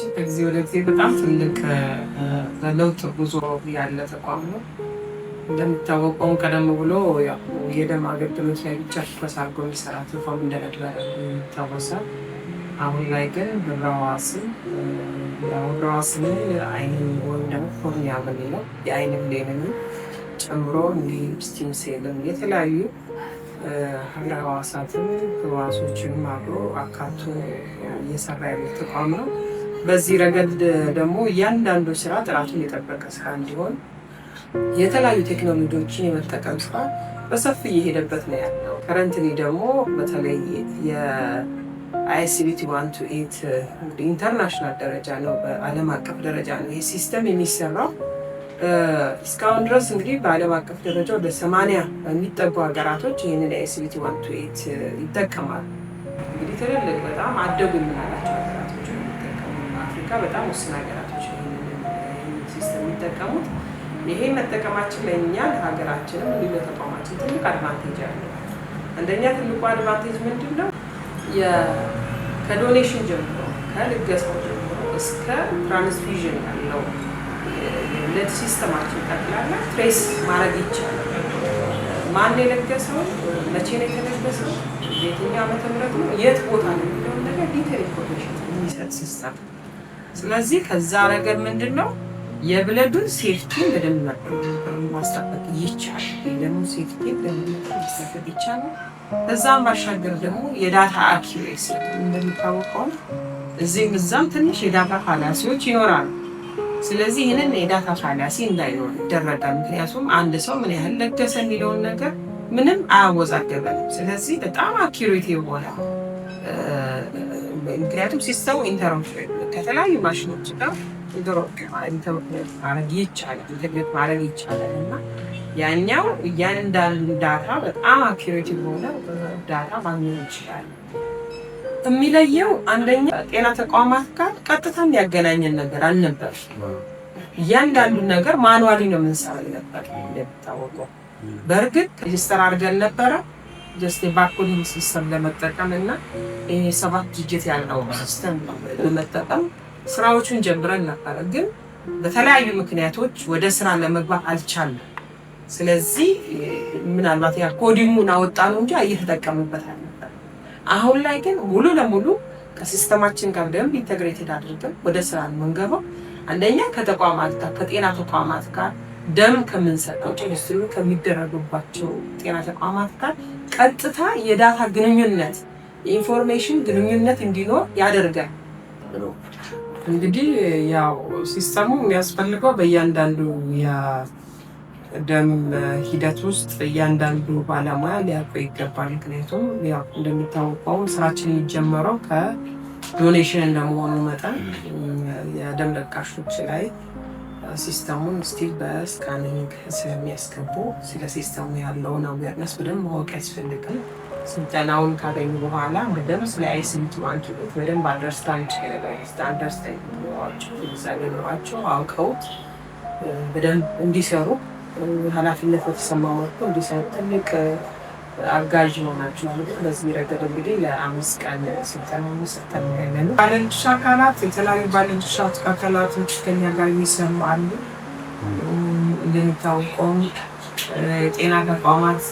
ተቋማችን ከጊዜ ወደ ጊዜ በጣም ትልቅ ለውጥ ጉዞ ያለ ተቋም ነው። እንደሚታወቀው ቀደም ብሎ የደም አገልግሎት ላይ ብቻ ትኩረት አድርጎ የሚሰራ ተቋም እንደነበረ ይታወሳል። አሁን ላይ ግን ህዋስን አይንን ወይም ደግሞ ኮርኒያ የምንለው የአይን ብሌንን ጨምሮ እንዲህ ስቲም ሴልን የተለያዩ ህብረ ህዋሳትን ህዋሶችንም አብሮ አካቶ እየሰራ ያለ ተቋም ነው። በዚህ ረገድ ደግሞ እያንዳንዱ ስራ ጥራቱን የጠበቀ ስራ እንዲሆን የተለያዩ ቴክኖሎጂዎችን የመጠቀም ስራ በሰፊ እየሄደበት ነው ያለው። ከረንትሊ ደግሞ በተለይ የአይሲቢቲ 128 እንግዲህ ኢንተርናሽናል ደረጃ ነው፣ በዓለም አቀፍ ደረጃ ነው ይህ ሲስተም የሚሰራው። እስካሁን ድረስ እንግዲህ በዓለም አቀፍ ደረጃ ወደ 80 የሚጠጉ ሀገራቶች ይህንን የአይሲቢቲ 128 ይጠቀማሉ። እንግዲህ ትልልቅ በጣም አደጉ የምናላቸው ሀገራቶች የሚጠቀሙ፣ አፍሪካ በጣም ውስን ሀገራቶች ይህንን ሲስተም የሚጠቀሙት። ይሄ መጠቀማችን ለእኛ ለሀገራችንም እንዲሁ ለተቋማችን ትልቅ አድቫንቴጅ አለው። አንደኛ ትልቁ አድቫንቴጅ ምንድን ነው? ከዶኔሽን ጀምሮ ከልገሳው ጀምሮ እስከ ትራንስፊዥን ያለው የብለድ ሲስተማችን ጠቅላላ ትሬስ ማድረግ ይቻላል። ማን የለገሰው፣ መቼ ነው የተለገሰው፣ የትኛው ዓመተ ምህረት ነው፣ የት ቦታ ነው የሚለውን ነገር ዲቴል ኢንፎርሜሽን የሚሰጥ ሲስተም። ስለዚህ ከዛ ረገድ ምንድን ነው የብለዱን ሴፍቲ በደንብ ማስጠበቅ ይቻላል። ደግሞ ሴፍቲ በደንብ ማስጠበቅ ይቻላል። ከዛም ባሻገር ደግሞ የዳታ አኪሬሲ እንደሚታወቀው እዚህም እዛም ትንሽ የዳታ ፋላሲዎች ይኖራሉ። ስለዚህ ይህንን የዳታ ፋላሲ እንዳይኖር ይደረጋል። ምክንያቱም አንድ ሰው ምን ያህል ለገሰ የሚለውን ነገር ምንም አያወዛገበንም። ስለዚህ በጣም አኪሬት የሆነ ምክንያቱም ሲስተሙ ኢንተርኦፕሬት ከተለያዩ ማሽኖች ጋር ማድረግ ይቻላል እና ያኛው እያንዳንዱ ዳታ በጣም አኪሬት የሆነ ዳታ ማግኘት ይችላል። የሚለየው አንደኛ ጤና ተቋማት ጋር ቀጥታ የሚያገናኘን ነገር አልነበር። እያንዳንዱ ነገር ማኑዋሊ ነው የምንሰራው ነበር። እንደሚታወቀው በእርግጥ ሬጅስተር አድርገን ነበረ ጀስት የባርኮዲንግ ሲስተም ለመጠቀም እና 7 ዲጂት ያለው ሲስተም ለመጠቀም ስራዎቹን ጀምረን ነበረ። ግን በተለያዩ ምክንያቶች ወደ ስራ ለመግባት አልቻለም። ስለዚህ ምናልባት ያ ኮዲንጉን አወጣ ነው እንጂ እየተጠቀምበት አልነበር። አሁን ላይ ግን ሙሉ ለሙሉ ከሲስተማችን ጋር ደንብ ኢንተግሬትድ አድርገን ወደ ስራ የምንገባው አንደኛ ከተቋማት ጋር ከጤና ተቋማት ጋር ደም ከምንሰጠው ጭንስትሉ ከሚደረጉባቸው ጤና ተቋማት ጋር ቀጥታ የዳታ ግንኙነት የኢንፎርሜሽን ግንኙነት እንዲኖር ያደርጋል። እንግዲህ ያው ሲስተሙ የሚያስፈልገው በእያንዳንዱ የደም ሂደት ውስጥ እያንዳንዱ ባለሙያ ሊያውቀው ይገባል። ምክንያቱም ያው እንደሚታወቀው ስራችን የሚጀመረው ከዶኔሽን እንደመሆኑ መጠን የደም ለጋሾች ላይ ሲስተሙን ስቲል በስካኒንግ ስለሚያስገቡ ስለ ሲስተሙ ያለውን አዌርነስ በደንብ ማወቅ ያስፈልጋል። ስልጠናውን ካገኙ በኋላ በደንብ ስለ አይሲቢቲ 128 በደንብ አንደርስታንድ አውቀውት በደንብ እንዲሰሩ ኃላፊነት በተሰማው መልኩ እንዲሰሩ ትልቅ አጋዥ ይሆናቸው። በዚህ ረገድ እንግዲህ ለ5 ቀን ስልጠና ሰጠን ያለን ባለድርሻ አካላት የተለያዩ ባለድርሻ አካላቶች ከኛ ጋር ይሰሩ አሉ። እንደሚታወቀው የጤና ተቋማት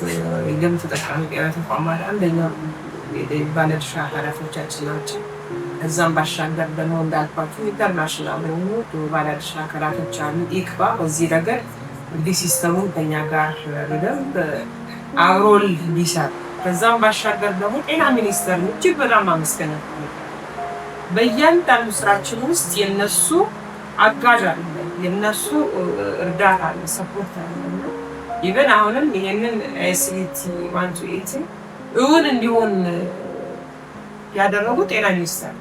የደም ተጠቃሚ ጤና ተቋማት አንደኛው ባለድርሻ አካላቶቻችን ናቸው። እዛም ባሻገር ደግሞ እንዳልኳቸው ኢንተርናሽናል የሆኑ ባለድርሻ አካላቶች አሉ። ኢክባ በዚህ ረገድ እንግዲህ ሲስተሙን ከኛ ጋር በደንብ አብሮል ሊሰራ ከዛም ባሻገር ደግሞ ጤና ሚኒስቴር እጅግ በጣም ማመስገን በእያንዳንዱ ስራችን ውስጥ የነሱ አጋዥ አለ፣ የነሱ እርዳታ አለ፣ ሰፖርት አለ። ኢቨን አሁንም ይሄንን አይሲቢቲ 128 እውን እንዲሆን ያደረጉት ጤና ሚኒስቴር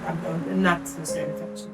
እናት መስሪያ ቤታችን